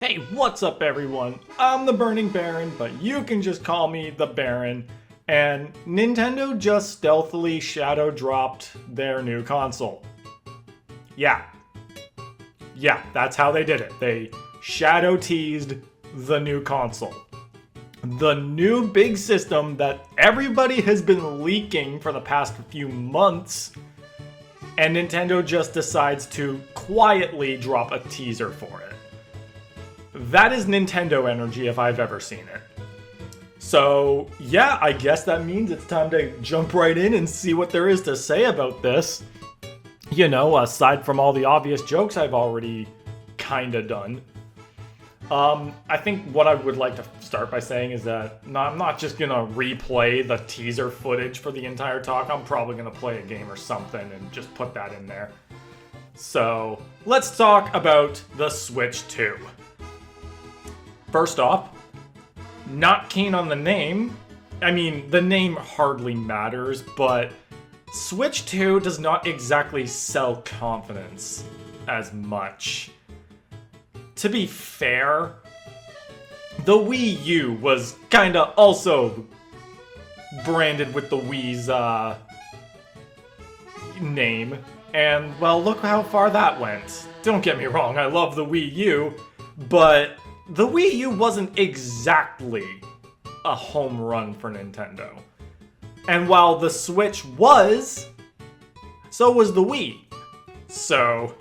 Hey, what's up everyone? I'm the Burning Baron, but you can just call me the Baron. And Nintendo just stealthily shadow dropped their new console. Yeah, that's how they did it. They shadow teased the new console. The new big system that everybody has been leaking for the past few months. And Nintendo just decides to quietly drop a teaser for it. That is Nintendo energy if I've ever seen it. So, yeah, I guess that means it's time to jump right in and see what there is to say about this. You know, aside from all the obvious jokes I've already kinda done. I think what I would like to start by saying is that I'm not just gonna replay the teaser footage for the entire talk. I'm probably gonna play a game or something and just put that in there. So, let's talk about the Switch 2. First off, not keen on the name. I mean, the name hardly matters, but Switch 2 does not exactly sell confidence as much. To be fair, the Wii U was kinda also branded with the Wii's name, and well, look how far that went. Don't get me wrong, I love the Wii U, but the Wii U wasn't exactly a home run for Nintendo. And while the Switch was, so was the Wii. So,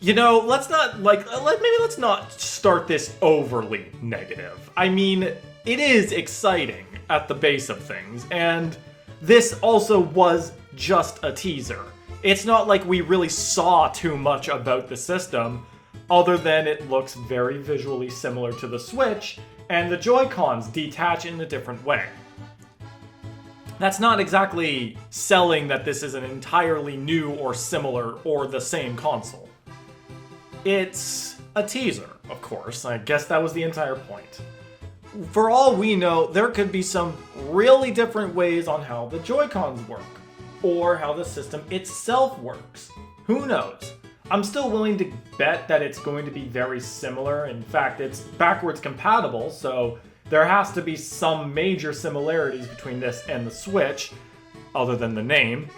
you know, let's not start this overly negative. I mean, it is exciting at the base of things, and this also was just a teaser. It's not like we really saw too much about the system, other than it looks very visually similar to the Switch, and the Joy-Cons detach in a different way. That's not exactly selling that this is an entirely new or similar or the same console. It's a teaser, of course. I guess that was the entire point. For all we know, there could be some really different ways on how the Joy-Cons work, or how the system itself works. Who knows? I'm still willing to bet that it's going to be very similar. In fact, it's backwards compatible, so there has to be some major similarities between this and the Switch, other than the name.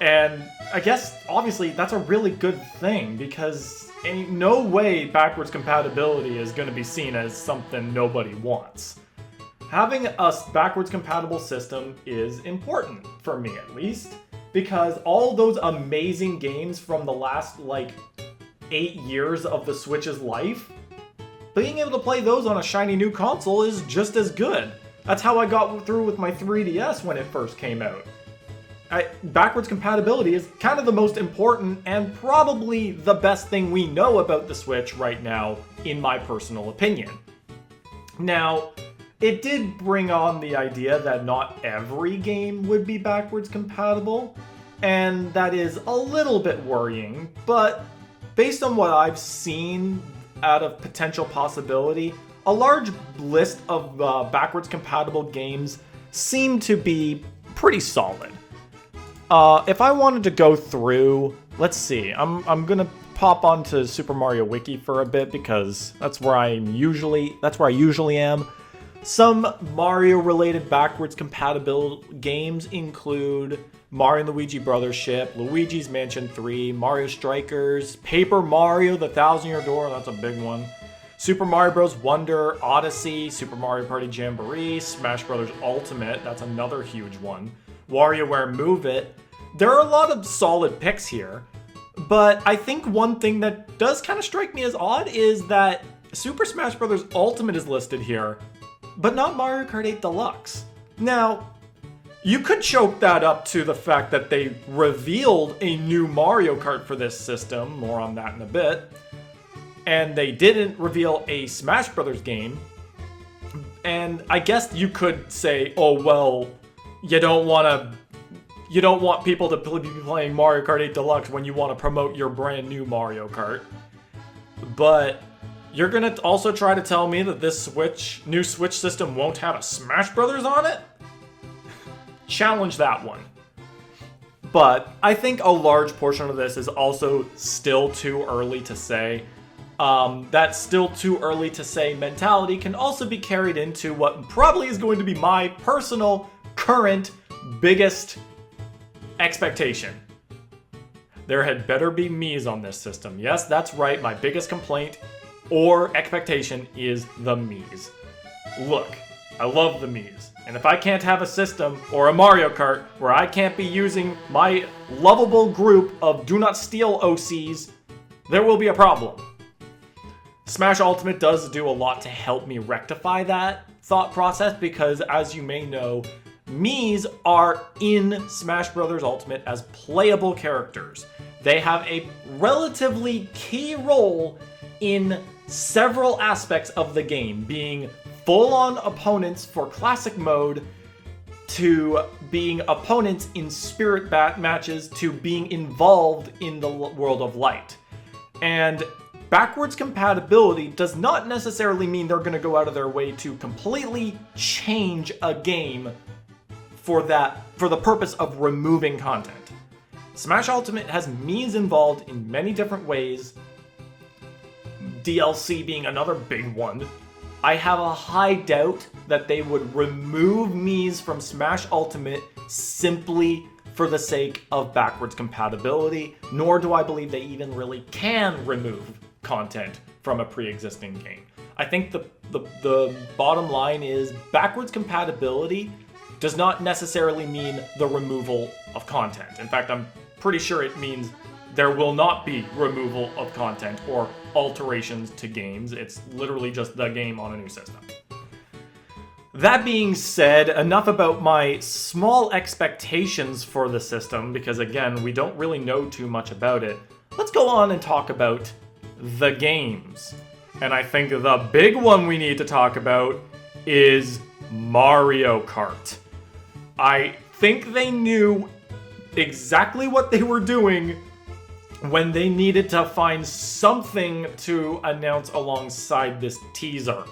And I guess, obviously, that's a really good thing, because ain't no way backwards compatibility is going to be seen as something nobody wants. Having a backwards compatible system is important, for me at least, because all those amazing games from the last, 8 years of the Switch's life, being able to play those on a shiny new console is just as good. That's how I got through with my 3DS when it first came out. Backwards compatibility is kind of the most important and probably the best thing we know about the Switch right now, in my personal opinion. Now, it did bring on the idea that not every game would be backwards compatible, and that is a little bit worrying, but based on what I've seen out of potential possibility, a large list of backwards compatible games seem to be pretty solid. If I wanted to go through, let's see, I'm gonna pop onto Super Mario Wiki for a bit because that's where I usually am. Some Mario-related backwards compatible games include Mario & Luigi Brothers Ship, Luigi's Mansion 3, Mario Strikers, Paper Mario: The Thousand-Year Door, that's a big one, Super Mario Bros. Wonder, Odyssey, Super Mario Party Jamboree, Smash Bros. Ultimate, that's another huge one, WarioWare Move It. There are a lot of solid picks here, but I think one thing that does kind of strike me as odd is that Super Smash Bros. Ultimate is listed here, but not Mario Kart 8 Deluxe. Now, you could choke that up to the fact that they revealed a new Mario Kart for this system, more on that in a bit, and they didn't reveal a Smash Bros. Game, and I guess you could say, oh well, you don't want people to be playing Mario Kart 8 Deluxe when you want to promote your brand new Mario Kart. But you're gonna also try to tell me that this new Switch system won't have a Smash Brothers on it? Challenge that one. But I think a large portion of this is also still too early to say. That still too early to say mentality can also be carried into what probably is going to be my personal, current, biggest expectation. There had better be Miis on this system. Yes, that's right, my biggest complaint or expectation is the Miis. Look, I love the Miis, and if I can't have a system or a Mario Kart where I can't be using my lovable group of do not steal OCs, there will be a problem. Smash Ultimate does do a lot to help me rectify that thought process because, as you may know, Miis are in Smash Bros. Ultimate as playable characters. They have a relatively key role in several aspects of the game, being full-on opponents for Classic Mode, to being opponents in Spirit matches, to being involved in the World of Light. And backwards compatibility does not necessarily mean they're going to go out of their way to completely change a game for the purpose of removing content. Smash Ultimate has Miis involved in many different ways, DLC being another big one. I have a high doubt that they would remove Miis from Smash Ultimate simply for the sake of backwards compatibility, nor do I believe they even really can remove content from a pre-existing game. I think the bottom line is backwards compatibility does not necessarily mean the removal of content. In fact, I'm pretty sure it means there will not be removal of content or alterations to games. It's literally just the game on a new system. That being said, enough about my small expectations for the system, because again, we don't really know too much about it. Let's go on and talk about the games. And I think the big one we need to talk about is Mario Kart. I think they knew exactly what they were doing when they needed to find something to announce alongside this teaser.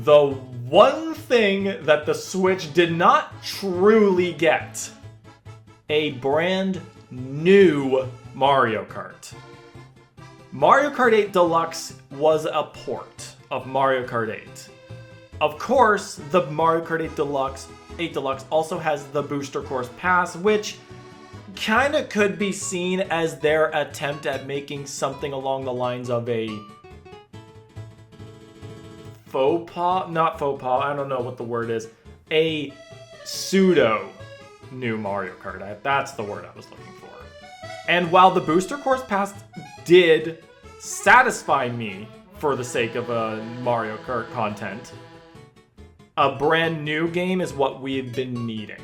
The one thing that the Switch did not truly get: a brand new Mario Kart. Mario Kart 8 Deluxe was a port of Mario Kart 8. Of course, the Mario Kart 8 Deluxe also has the Booster Course Pass, which kinda could be seen as their attempt at making something along the lines of a not faux pas, I don't know what the word is, a pseudo new Mario Kart. That's the word I was looking for. And while the Booster Course Pass did satisfy me for the sake of a Mario Kart content, a brand new game is what we've been needing.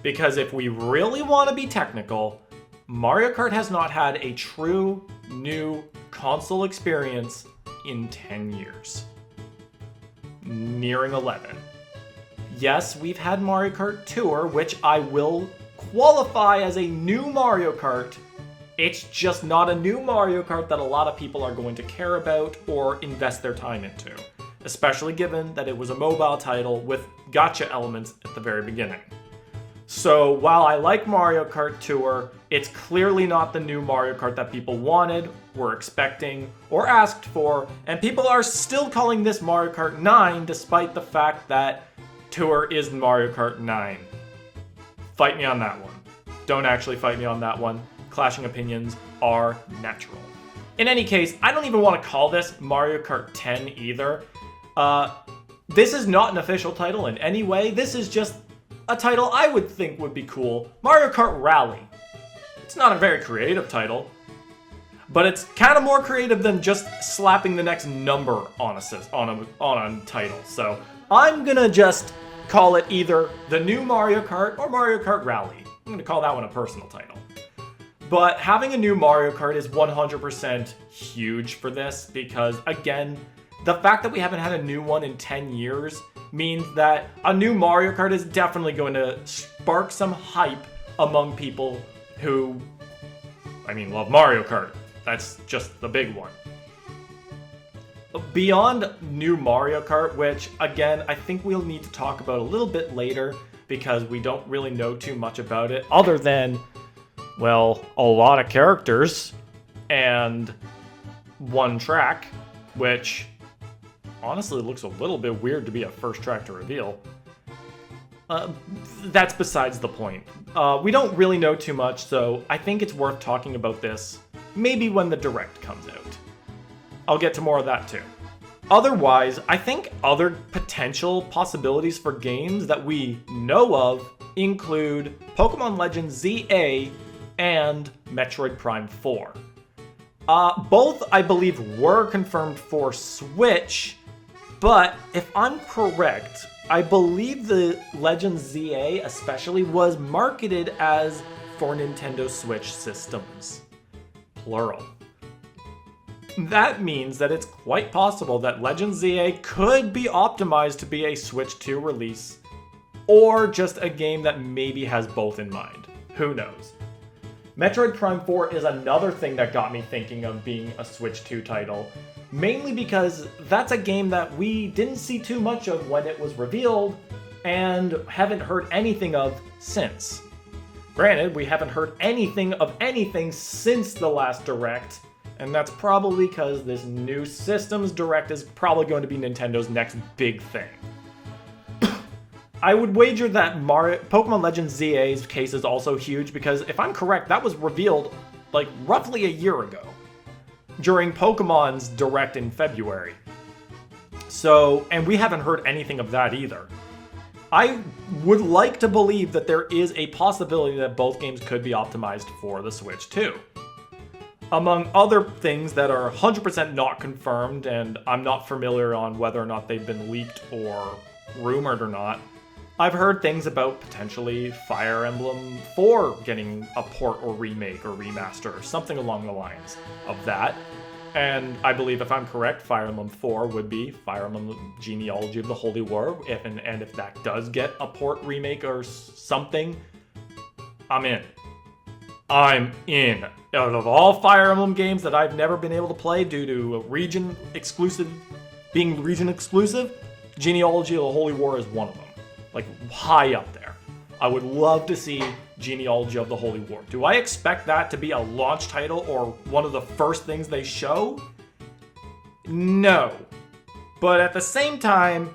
Because if we really want to be technical, Mario Kart has not had a true new console experience in 10 years. Nearing 11. Yes, we've had Mario Kart Tour, which I will qualify as a new Mario Kart. It's just not a new Mario Kart that a lot of people are going to care about or invest their time into, especially given that it was a mobile title with gacha elements at the very beginning. So while I like Mario Kart Tour, it's clearly not the new Mario Kart that people wanted, were expecting, or asked for, and people are still calling this Mario Kart 9 despite the fact that Tour is Mario Kart 9. Fight me on that one. Don't actually fight me on that one. Clashing opinions are natural. In any case, I don't even want to call this Mario Kart 10 either. This is not an official title in any way. This is just a title I would think would be cool. Mario Kart Rally. It's not a very creative title, but it's kind of more creative than just slapping the next number on a title. So I'm gonna just call it either the new Mario Kart or Mario Kart Rally. I'm gonna call that one a personal title. But having a new Mario Kart is 100% huge for this because, again, the fact that we haven't had a new one in 10 years means that a new Mario Kart is definitely going to spark some hype among people who, love Mario Kart. That's just the big one. Beyond new Mario Kart, which, again, I think we'll need to talk about a little bit later because we don't really know too much about it, other than, well, a lot of characters and one track, which honestly looks a little bit weird to be a first track to reveal. That's besides the point. We don't really know too much, so I think it's worth talking about this maybe when the Direct comes out. I'll get to more of that too. Otherwise, I think other potential possibilities for games that we know of include Pokemon Legends ZA and Metroid Prime 4. Both, I believe, were confirmed for Switch, but if I'm correct, I believe the Legends ZA especially was marketed as for Nintendo Switch systems. Plural. That means that it's quite possible that Legends ZA could be optimized to be a Switch 2 release, or just a game that maybe has both in mind. Who knows? Metroid Prime 4 is another thing that got me thinking of being a Switch 2 title, mainly because that's a game that we didn't see too much of when it was revealed, and haven't heard anything of since. Granted, we haven't heard anything of anything since the last Direct, and that's probably because this new Systems Direct is probably going to be Nintendo's next big thing. I would wager that Pokemon Legends ZA's case is also huge because, if I'm correct, that was revealed like roughly a year ago during Pokemon's Direct in February. So, and we haven't heard anything of that either. I would like to believe that there is a possibility that both games could be optimized for the Switch too. Among other things that are 100% not confirmed, and I'm not familiar on whether or not they've been leaked or rumored or not, I've heard things about potentially Fire Emblem 4 getting a port or remake or remaster or something along the lines of that. And I believe, if I'm correct, Fire Emblem 4 would be Fire Emblem Genealogy of the Holy War. If that does get a port, remake, or something, I'm in. I'm in. Out of all Fire Emblem games that I've never been able to play due to being region exclusive, Genealogy of the Holy War is one of them. Like, high up there. I would love to see Genealogy of the Holy War. Do I expect that to be a launch title or one of the first things they show? No. But at the same time,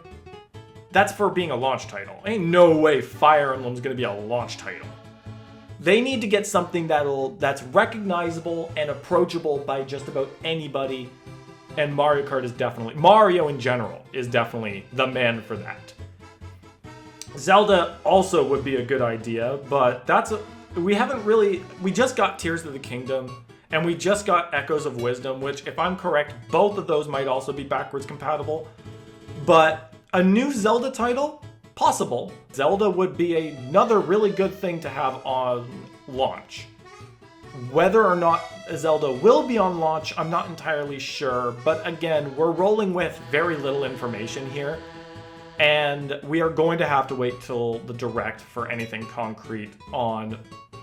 that's for being a launch title. Ain't no way Fire Emblem's gonna be a launch title. They need to get something that's recognizable and approachable by just about anybody, and Mario in general is definitely the man for that. Zelda also would be a good idea, but we just got Tears of the Kingdom, and we just got Echoes of Wisdom, which, if I'm correct, both of those might also be backwards compatible. But a new Zelda title? Possible. Zelda would be another really good thing to have on launch. Whether or not Zelda will be on launch, I'm not entirely sure, but again, we're rolling with very little information here, and we are going to have to wait till the Direct for anything concrete on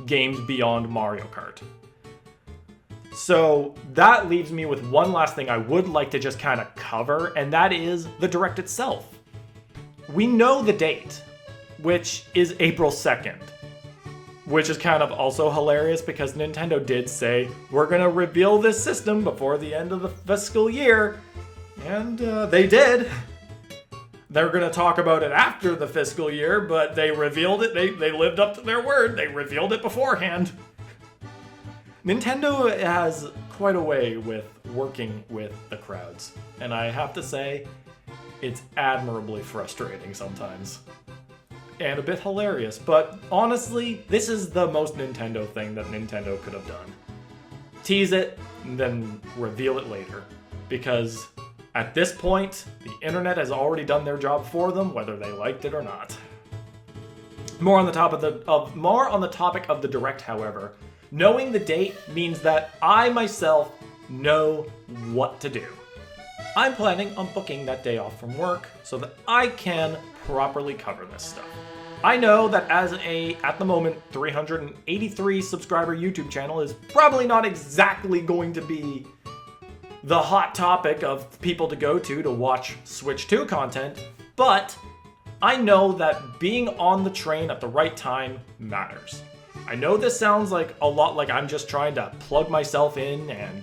games beyond Mario Kart. So that leaves me with one last thing I would like to just kind of cover, and that is the Direct itself. We know the date, which is April 2nd, which is kind of also hilarious because Nintendo did say, we're going to reveal this system before the end of the fiscal year, and they did. They're going to talk about it after the fiscal year, but they revealed it. They lived up to their word. They revealed it beforehand. Nintendo has quite a way with working with the crowds, and I have to say, it's admirably frustrating sometimes. And a bit hilarious, but honestly, this is the most Nintendo thing that Nintendo could have done. Tease it, and then reveal it later. Because at this point, the internet has already done their job for them, whether they liked it or not. More on the topic of the Direct, however, knowing the date means that I myself know what to do. I'm planning on booking that day off from work so that I can properly cover this stuff. I know that as at the moment, 383 subscriber YouTube channel is probably not exactly going to be the hot topic of people to go to watch Switch 2 content, but I know that being on the train at the right time matters. I know this sounds like a lot like I'm just trying to plug myself in and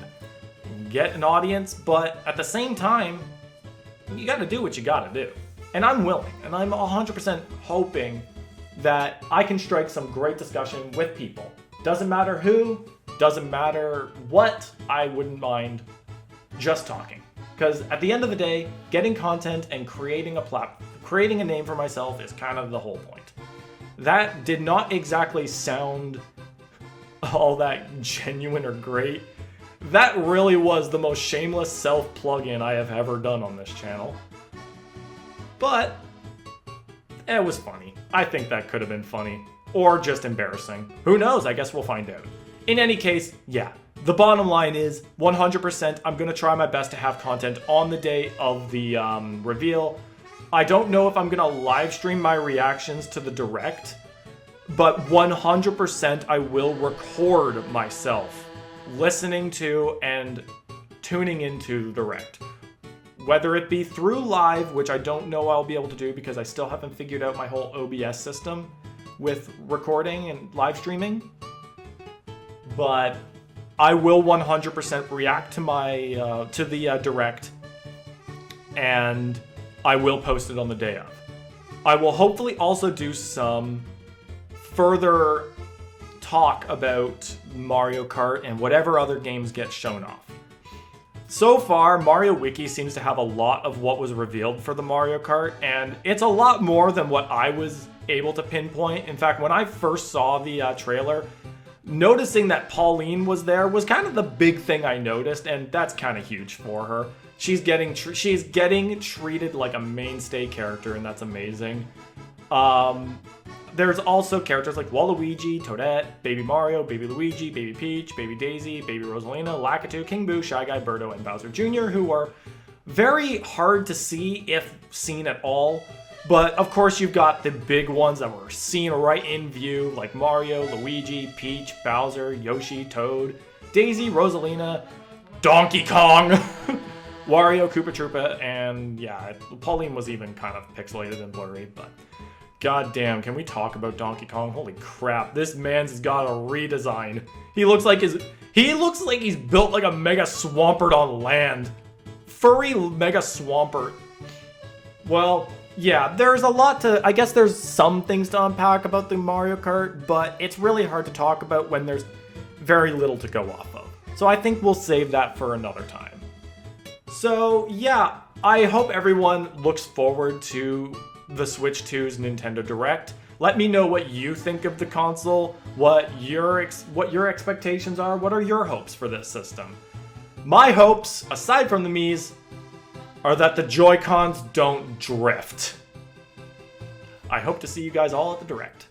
get an audience, but at the same time, you gotta do what you gotta do. And I'm willing, and I'm 100% hoping that I can strike some great discussion with people. Doesn't matter who, doesn't matter what, I wouldn't mind just talking. Because at the end of the day, getting content and creating a name for myself is kind of the whole point. That did not exactly sound all that genuine or great. That really was the most shameless self-plug-in I have ever done on this channel. But it was funny. I think that could have been funny. Or just embarrassing. Who knows? I guess we'll find out. In any case, yeah. The bottom line is 100% I'm going to try my best to have content on the day of the reveal. I don't know if I'm going to live stream my reactions to the direct, but 100% I will record myself listening to and tuning into the direct. Whether it be through live, which I don't know I'll be able to do because I still haven't figured out my whole OBS system with recording and live streaming, but I will 100% react to my to the direct, and I will post it on the day of. I will hopefully also do some further talk about Mario Kart and whatever other games get shown off. So far, Mario Wiki seems to have a lot of what was revealed for the Mario Kart, and it's a lot more than what I was able to pinpoint. In fact, when I first saw the trailer, noticing that Pauline was there was kind of the big thing I noticed, and that's kind of huge for her. She's getting treated like a mainstay character, and that's amazing. There's also characters like Waluigi, Toadette, Baby Mario, Baby Luigi, Baby Peach, Baby Daisy, Baby Rosalina, Lakitu, King Boo, Shy Guy, Birdo, and Bowser Jr., who are very hard to see, if seen at all. But of course you've got the big ones that were seen right in view, like Mario, Luigi, Peach, Bowser, Yoshi, Toad, Daisy, Rosalina, Donkey Kong, Wario, Koopa Troopa, and yeah, Pauline was even kind of pixelated and blurry, but god damn, can we talk about Donkey Kong? Holy crap, this man's got a redesign. He looks like he's built like a Mega Swampert on land. Furry Mega Swampert. Well, yeah, there's a lot to... I guess there's some things to unpack about the Mario Kart, but it's really hard to talk about when there's very little to go off of. So I think we'll save that for another time. So yeah, I hope everyone looks forward to the Switch 2's Nintendo Direct. Let me know what you think of the console, what your expectations are, what are your hopes for this system. My hopes, aside from the Mii's, are that the Joy-Cons don't drift. I hope to see you guys all at the Direct.